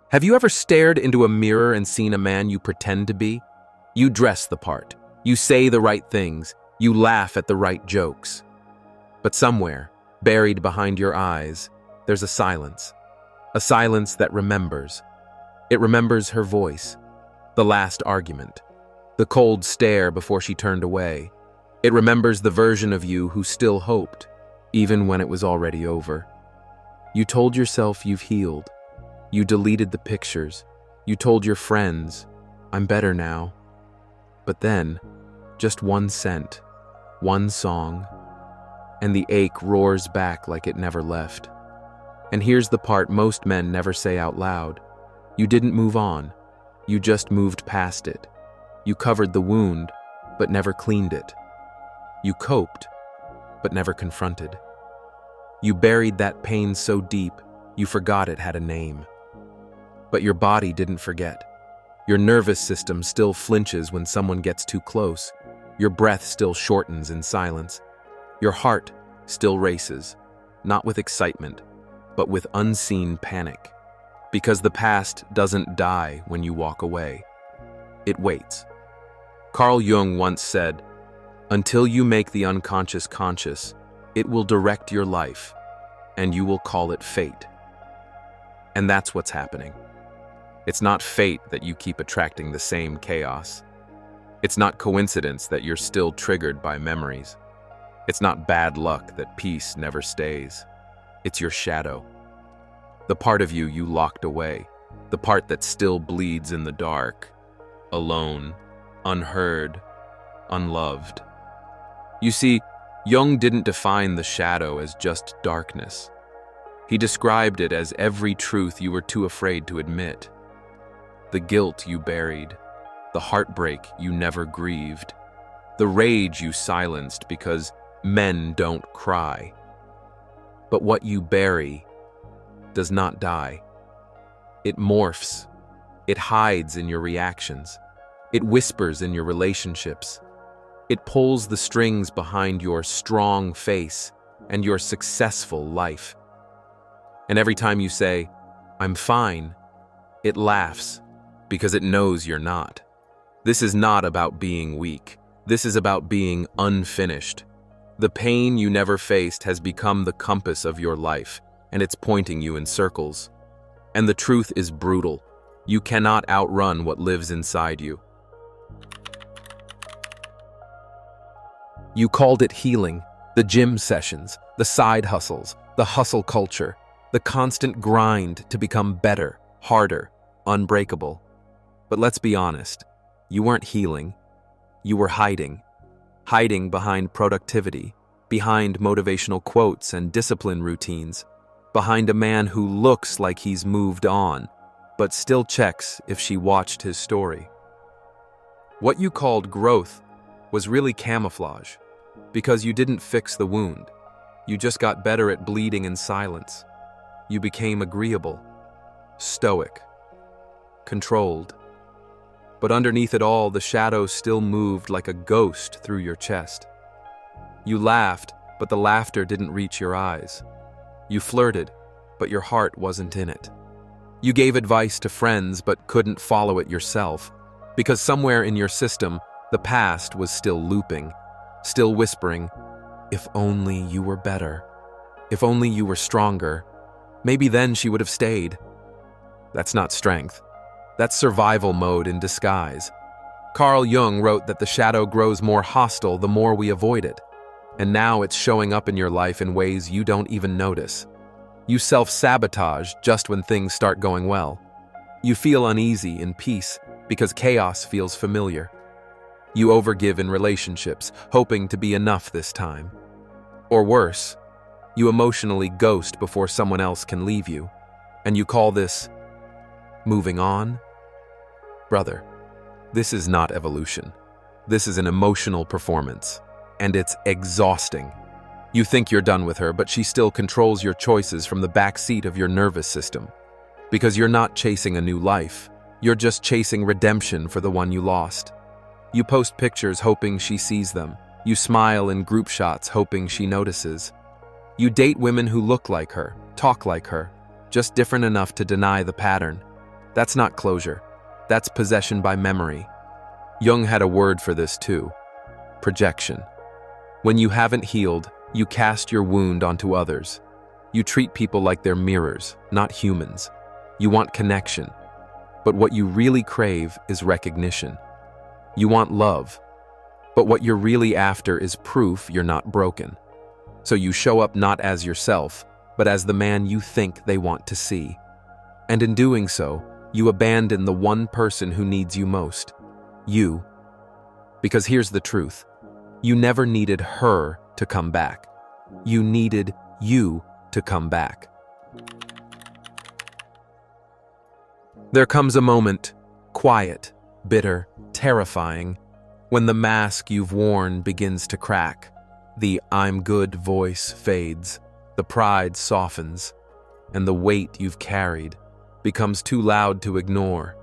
Have you ever stared into a mirror and seen a man you pretend to be? You dress the part. You say the right things. You laugh at the right jokes. But somewhere, buried behind your eyes, there's a silence. A silence that remembers. It remembers her voice, the last argument, the cold stare before she turned away. It remembers the version of you who still hoped, even when it was already over. You told yourself you've healed. You deleted the pictures. You told your friends, I'm better now. But then, just one scent, one song, and the ache roars back like it never left. And here's the part most men never say out loud. You didn't move on. You just moved past it. You covered the wound, but never cleaned it. You coped, but never confronted. You buried that pain so deep, you forgot it had a name. But your body didn't forget. Your nervous system still flinches when someone gets too close. Your breath still shortens in silence. Your heart still races, not with excitement, but with unseen panic. Because the past doesn't die when you walk away. It waits. Carl Jung once said, "Until you make the unconscious conscious, it will direct your life, and you will call it fate." And that's what's happening. It's not fate that you keep attracting the same chaos. It's not coincidence that you're still triggered by memories. It's not bad luck that peace never stays. It's your shadow. The part of you locked away. The part that still bleeds in the dark. Alone, unheard, unloved. You see, Jung didn't define the shadow as just darkness. He described it as every truth you were too afraid to admit. The guilt you buried, the heartbreak you never grieved, the rage you silenced because men don't cry. But what you bury does not die. It morphs. It hides in your reactions. It whispers in your relationships. It pulls the strings behind your strong face and your successful life. And every time you say, "I'm fine," it laughs because it knows you're not. This is not about being weak. This is about being unfinished. The pain you never faced has become the compass of your life, and it's pointing you in circles. And the truth is brutal. You cannot outrun what lives inside you. You called it healing, the gym sessions, the side hustles, the hustle culture, the constant grind to become better, harder, unbreakable. But let's be honest, you weren't healing. You were hiding. Hiding behind productivity, behind motivational quotes and discipline routines, behind a man who looks like he's moved on, but still checks if she watched his story. What you called growth was really camouflage, because you didn't fix the wound. You just got better at bleeding in silence. You became agreeable, stoic, controlled. But underneath it all, the shadow still moved like a ghost through your chest. You laughed, but the laughter didn't reach your eyes. You flirted, but your heart wasn't in it. You gave advice to friends, but couldn't follow it yourself, because somewhere in your system, the past was still looping, still whispering, "If only you were better. If only you were stronger. Maybe then she would have stayed." That's not strength. That's survival mode in disguise. Carl Jung wrote that the shadow grows more hostile the more we avoid it. And now it's showing up in your life in ways you don't even notice. You self-sabotage just when things start going well. You feel uneasy in peace because chaos feels familiar. You overgive in relationships, hoping to be enough this time. Or worse, you emotionally ghost before someone else can leave you. And you call this moving on? Brother, this is not evolution. This is an emotional performance, and it's exhausting. You think you're done with her, but she still controls your choices from the back seat of your nervous system. Because you're not chasing a new life, you're just chasing redemption for the one you lost. You post pictures hoping she sees them. You smile in group shots hoping she notices. You date women who look like her, talk like her, just different enough to deny the pattern. That's not closure. That's possession by memory. Jung had a word for this too: projection. When you haven't healed, you cast your wound onto others. You treat people like they're mirrors, not humans. You want connection, but what you really crave is recognition. You want love, but what you're really after is proof you're not broken. So you show up not as yourself, but as the man you think they want to see. And in doing so, you abandon the one person who needs you most: you. Because here's the truth: you never needed her to come back. You needed you to come back. There comes a moment, quiet, bitter, terrifying, when the mask you've worn begins to crack. The "I'm good" voice fades, the pride softens, and the weight you've carried becomes too loud to ignore.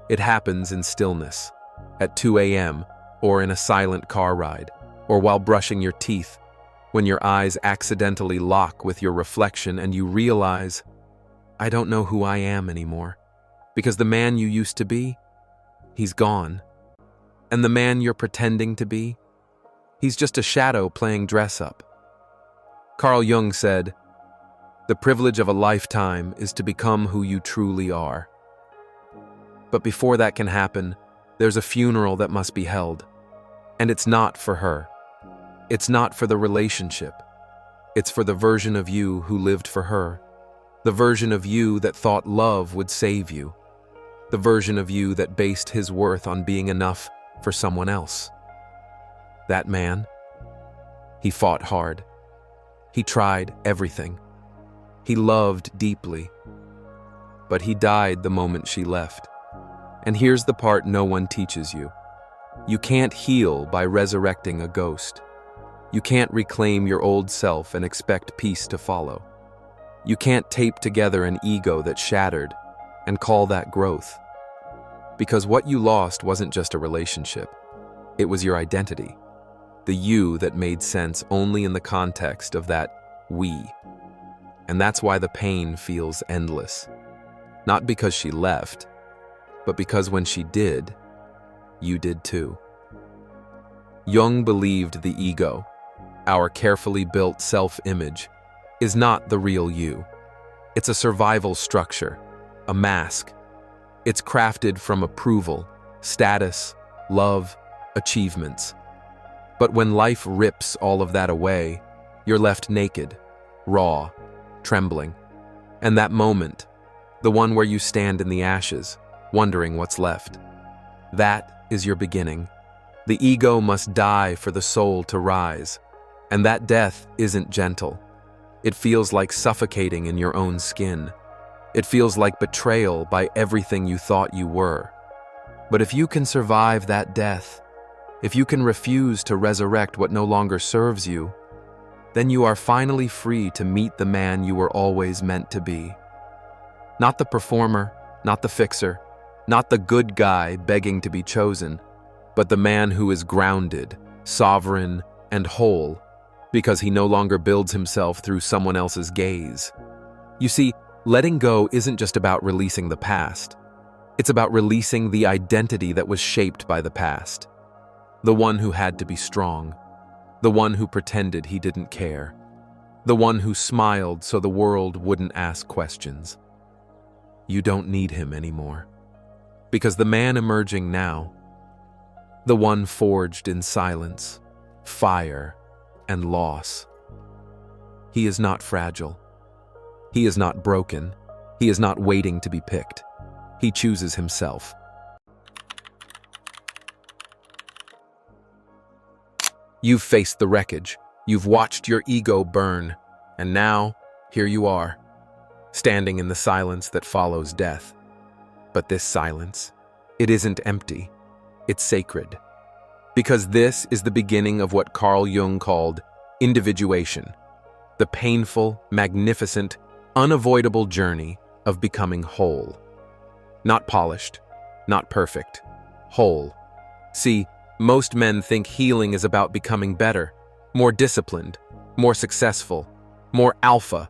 It happens in stillness, at 2 a.m., or in a silent car ride, or while brushing your teeth, when your eyes accidentally lock with your reflection and you realize, I don't know who I am anymore. Because the man you used to be, he's gone. And the man you're pretending to be, he's just a shadow playing dress-up. Carl Jung said, "The privilege of a lifetime is to become who you truly are." But before that can happen, there's a funeral that must be held. And it's not for her. It's not for the relationship. It's for the version of you who lived for her. The version of you that thought love would save you. The version of you that based his worth on being enough for someone else. That man, he fought hard. He tried everything. He loved deeply. But he died the moment she left. And here's the part no one teaches you. You can't heal by resurrecting a ghost. You can't reclaim your old self and expect peace to follow. You can't tape together an ego that shattered and call that growth. Because what you lost wasn't just a relationship. It was your identity. The you that made sense only in the context of that we. And that's why the pain feels endless. Not because she left, but because when she did, you did too. Jung believed the ego, our carefully built self-image, is not the real you. It's a survival structure, a mask. It's crafted from approval, status, love, achievements. But when life rips all of that away, you're left naked, raw, trembling. And that moment, the one where you stand in the ashes, wondering what's left, that is your beginning. The ego must die for the soul to rise. And that death isn't gentle. It feels like suffocating in your own skin. It feels like betrayal by everything you thought you were. But if you can survive that death, if you can refuse to resurrect what no longer serves you, then you are finally free to meet the man you were always meant to be. Not the performer, not the fixer, not the good guy begging to be chosen, but the man who is grounded, sovereign, and whole, because he no longer builds himself through someone else's gaze. You see, letting go isn't just about releasing the past. It's about releasing the identity that was shaped by the past. The one who had to be strong. The one who pretended he didn't care. The one who smiled so the world wouldn't ask questions. You don't need him anymore. Because the man emerging now, the one forged in silence, fire, and loss, he is not fragile. He is not broken. He is not waiting to be picked. He chooses himself. You've faced the wreckage. You've watched your ego burn. And now, here you are, standing in the silence that follows death. But this silence, it isn't empty. It's sacred. Because this is the beginning of what Carl Jung called individuation, the painful, magnificent, unavoidable journey of becoming whole. Not polished, not perfect, whole. See, most men think healing is about becoming better, more disciplined, more successful, more alpha.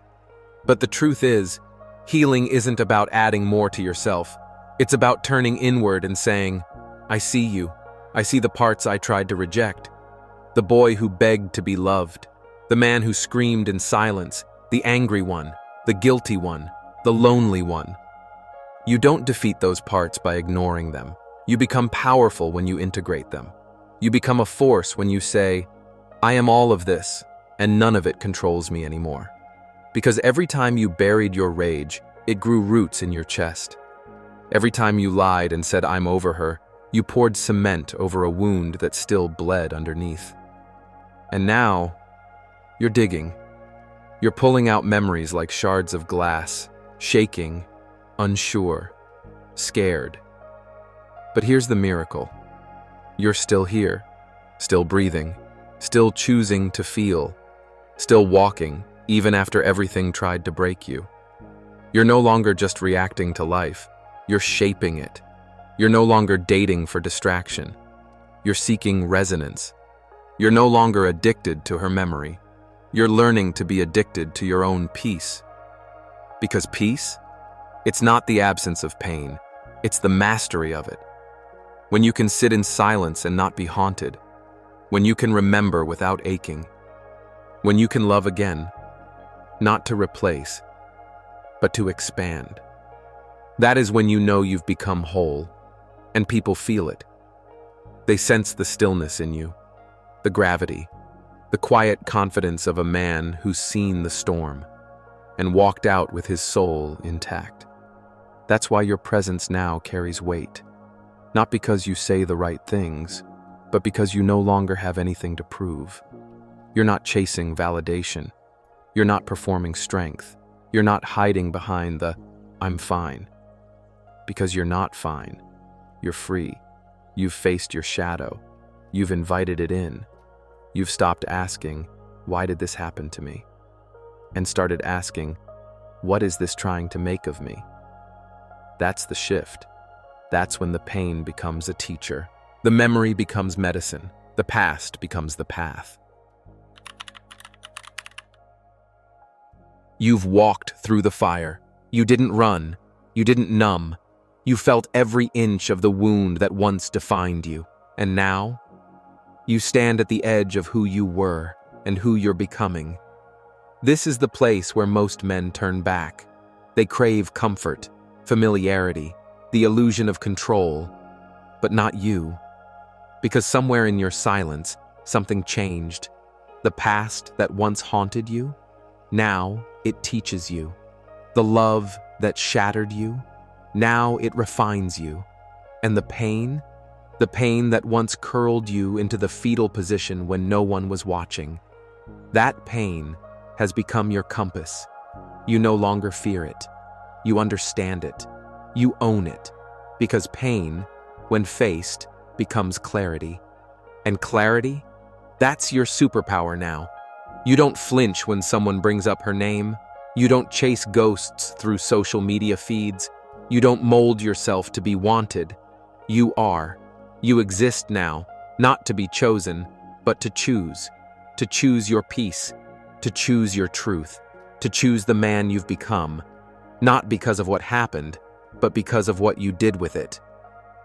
But the truth is, healing isn't about adding more to yourself. It's about turning inward and saying, I see you. I see the parts I tried to reject. The boy who begged to be loved. The man who screamed in silence. The angry one. The guilty one. The lonely one. You don't defeat those parts by ignoring them. You become powerful when you integrate them. You become a force when you say, I am all of this, and none of it controls me anymore. Because every time you buried your rage, it grew roots in your chest. Every time you lied and said, I'm over her, you poured cement over a wound that still bled underneath. And now, you're digging. You're pulling out memories like shards of glass, shaking, unsure, scared. But here's the miracle. You're still here, still breathing, still choosing to feel, still walking, even after everything tried to break you. You're no longer just reacting to life, you're shaping it. You're no longer dating for distraction. You're seeking resonance. You're no longer addicted to her memory. You're learning to be addicted to your own peace. Because peace? It's not the absence of pain, it's the mastery of it. When you can sit in silence and not be haunted. When you can remember without aching. When you can love again, not to replace, but to expand. That is when you know you've become whole, and people feel it. They sense the stillness in you, the gravity, the quiet confidence of a man who's seen the storm and walked out with his soul intact. That's why your presence now carries weight. Not because you say the right things, but because you no longer have anything to prove. You're not chasing validation. You're not performing strength. You're not hiding behind the, I'm fine. Because you're not fine. You're free. You've faced your shadow. You've invited it in. You've stopped asking, why did this happen to me? And started asking, what is this trying to make of me? That's the shift. That's when the pain becomes a teacher. The memory becomes medicine. The past becomes the path. You've walked through the fire. You didn't run. You didn't numb. You felt every inch of the wound that once defined you. And now, you stand at the edge of who you were and who you're becoming. This is the place where most men turn back. They crave comfort, familiarity, the illusion of control, but not you. Because somewhere in your silence, something changed. The past that once haunted you, now it teaches you. The love that shattered you, now it refines you. And the pain that once curled you into the fetal position when no one was watching, that pain has become your compass. You no longer fear it. You understand it. You own it. Because pain, when faced, becomes clarity. And clarity? That's your superpower now. You don't flinch when someone brings up her name. You don't chase ghosts through social media feeds. You don't mold yourself to be wanted. You are. You exist now, not to be chosen, but to choose. To choose your peace. To choose your truth. To choose the man you've become. Not because of what happened, but because of what you did with it.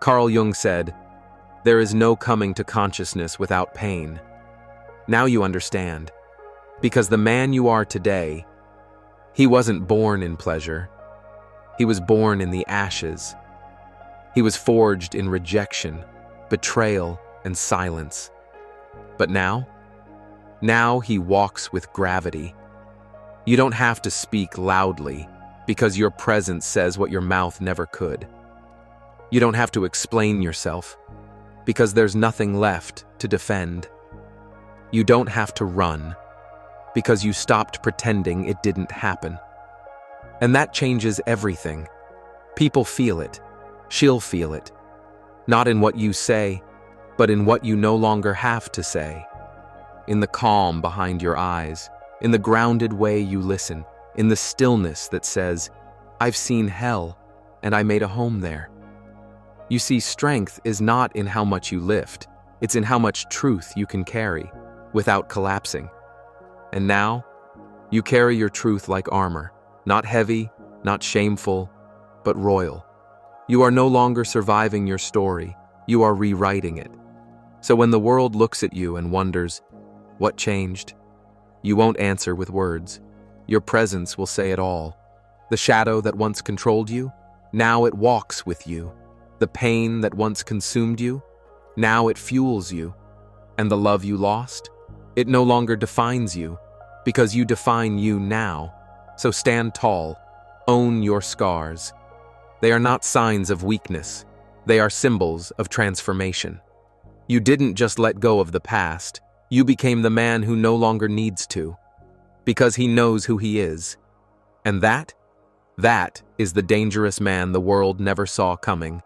Carl Jung said, there is no coming to consciousness without pain. Now you understand. Because the man you are today, he wasn't born in pleasure. He was born in the ashes. He was forged in rejection, betrayal, and silence. But now he walks with gravity. You don't have to speak loudly, because your presence says what your mouth never could. You don't have to explain yourself, because there's nothing left to defend. You don't have to run, because you stopped pretending it didn't happen. And that changes everything. People feel it. She'll feel it. Not in what you say, but in what you no longer have to say. In the calm behind your eyes, in the grounded way you listen, in the stillness that says, I've seen hell, and I made a home there. You see, strength is not in how much you lift, it's in how much truth you can carry, without collapsing. And now, you carry your truth like armor, not heavy, not shameful, but royal. You are no longer surviving your story, you are rewriting it. So when the world looks at you and wonders, what changed? You won't answer with words. Your presence will say it all. The shadow that once controlled you, now it walks with you. The pain that once consumed you, now it fuels you. And the love you lost, it no longer defines you, because you define you now. So stand tall, own your scars. They are not signs of weakness, they are symbols of transformation. You didn't just let go of the past, you became the man who no longer needs to, because he knows who he is. And that is the dangerous man the world never saw coming.